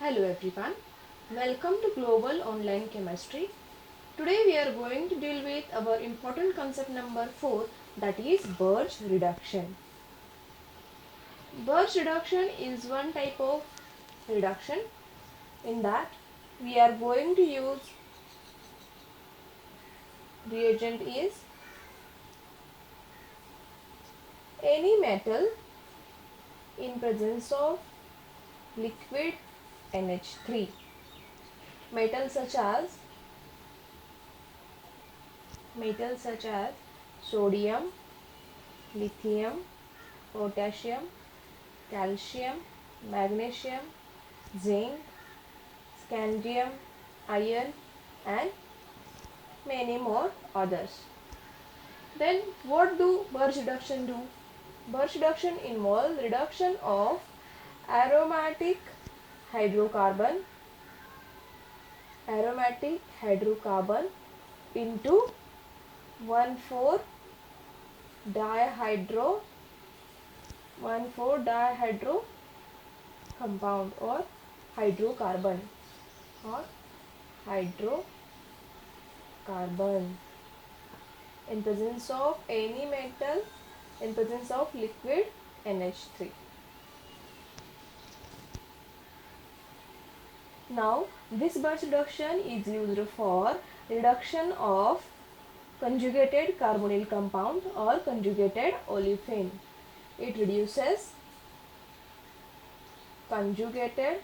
Hello everyone, welcome to Global Online Chemistry. Today we are going to deal with our important concept number 4, that is Birch reduction. Birch reduction is one type of reduction in that we are going to use reagent is any metal in presence of liquid NH3. Metals such as sodium, lithium, potassium, calcium, magnesium, zinc, scandium, iron and many more others. Then what do Birch reduction do? Birch reduction involves reduction of aromatic hydrocarbon into 1,4-dihydro compound or hydrocarbon in presence of any metal in presence of liquid NH3. Now this Birch reduction is used for reduction of conjugated carbonyl compound or conjugated olefin. It reduces conjugated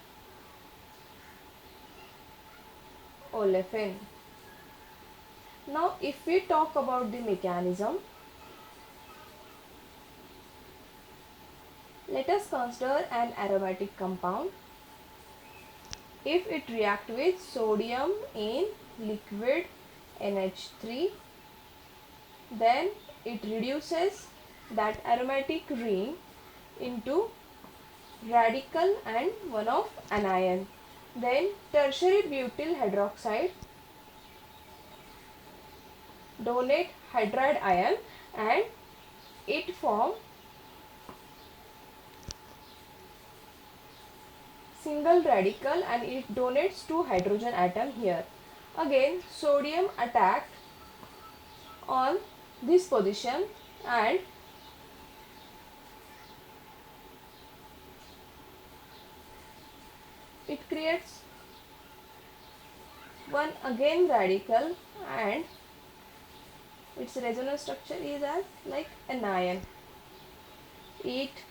olefin. Now if we talk about the mechanism, let us consider an aromatic compound. If it reacts with sodium in liquid NH3, then it reduces that aromatic ring into radical and one of anion. Then tertiary butyl hydroxide donate hydride ion and it form single radical and it donates 2 hydrogen atom here. Again sodium attacked on this position and it creates one again radical and its resonance structure is as like an ion. It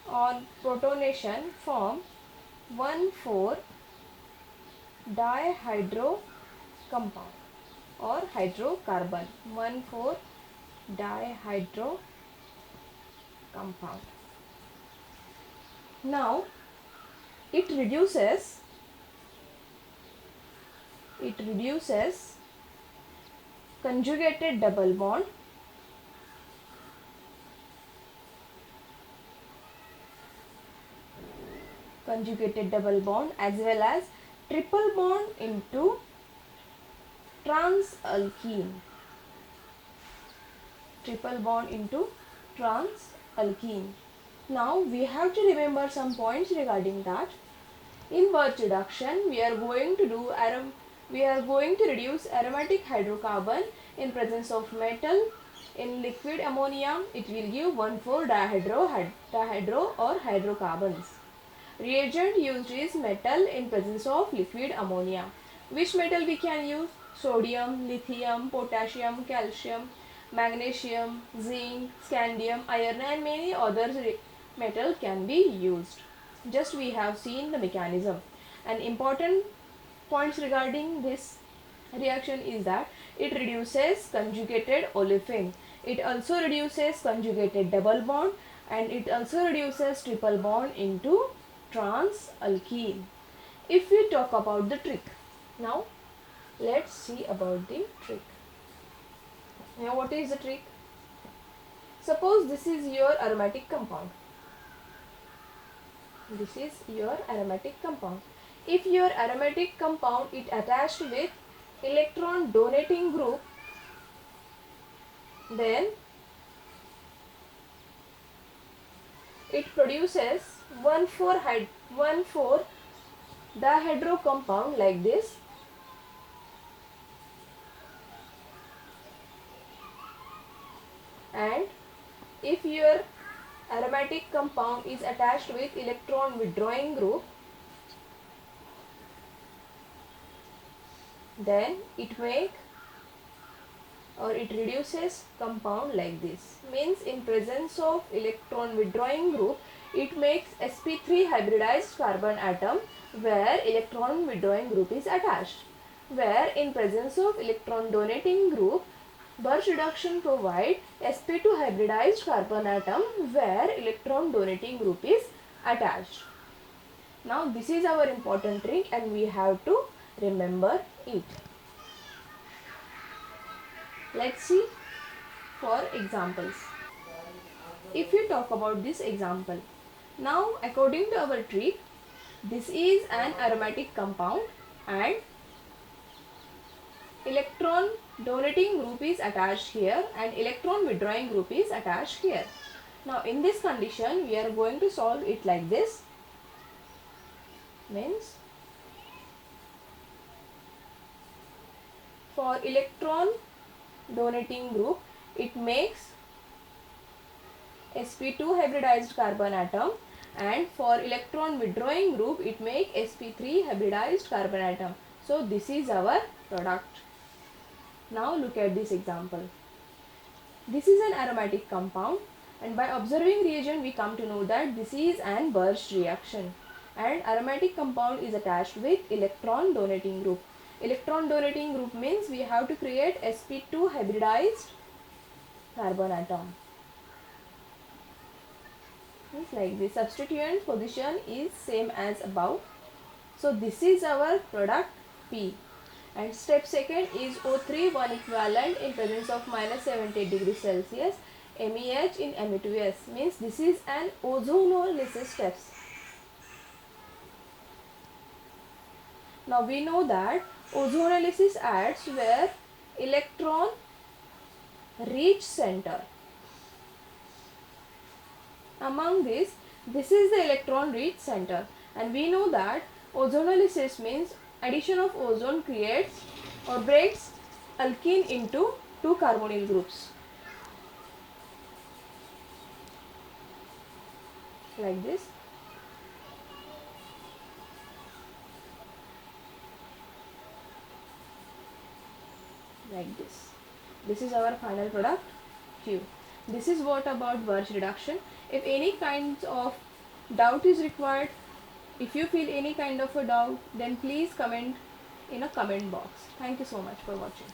on protonation form 1,4-dihydro compound or hydrocarbon. 1,4-dihydro compound. Now it reduces conjugated double bond as well as triple bond into transalkene. Now we have to remember some points regarding that. In Birch reduction, we are going to reduce aromatic hydrocarbon in presence of metal. In liquid ammonia, it will give 1,4-dihydro or hydrocarbons. Reagent used is metal in presence of liquid ammonia. Which metal we can use? Sodium, lithium, potassium, calcium, magnesium, zinc, scandium, iron and many other metal can be used. Just we have seen the mechanism. An important points regarding this reaction is that it reduces conjugated olefin. It also reduces conjugated double bond and it also reduces triple bond into transalkene. If we talk about the trick, now let's see about the trick. Now what is the trick? Suppose this is your aromatic compound. If your aromatic compound is attached with electron donating group, then it produces 1,4 dihedro compound like this. And if your aromatic compound is attached with electron withdrawing group, then it reduces compound like this. Means in presence of electron withdrawing group, it makes sp3 hybridized carbon atom where electron withdrawing group is attached. Where in presence of electron donating group, Birch reduction provide sp2 hybridized carbon atom where electron donating group is attached. Now this is our important trick and we have to remember it. Let's see for examples. If you talk about this example, now according to our trick, this is an aromatic compound and electron donating group is attached here and electron withdrawing group is attached here. Now in this condition we are going to solve it like this. Means for electron donating group, it makes sp2 hybridized carbon atom, and for electron withdrawing group it makes sp3 hybridized carbon atom. So this is our product. Now look at this example. This is an aromatic compound and by observing reagent we come to know that this is an Birch reaction and aromatic compound is attached with electron donating group. Electron donating group means we have to create sp2 hybridized carbon atom. It's like the substituent position is same as above. So this is our product P. And step second is O3 1 equivalent in presence of minus 78 degrees Celsius MEH in Me2S. Means this is an ozonolysis steps. Now we know that ozonolysis adds where electron reach center. Among this is the electron reach center, and we know that ozonolysis means addition of ozone creates or breaks alkene into two carbonyl groups. Like this. Like this. This is our final product Q. This is what about Birch reduction. If any kinds of doubt is required, if you feel any kind of a doubt, then please comment in a comment box. Thank you so much for watching.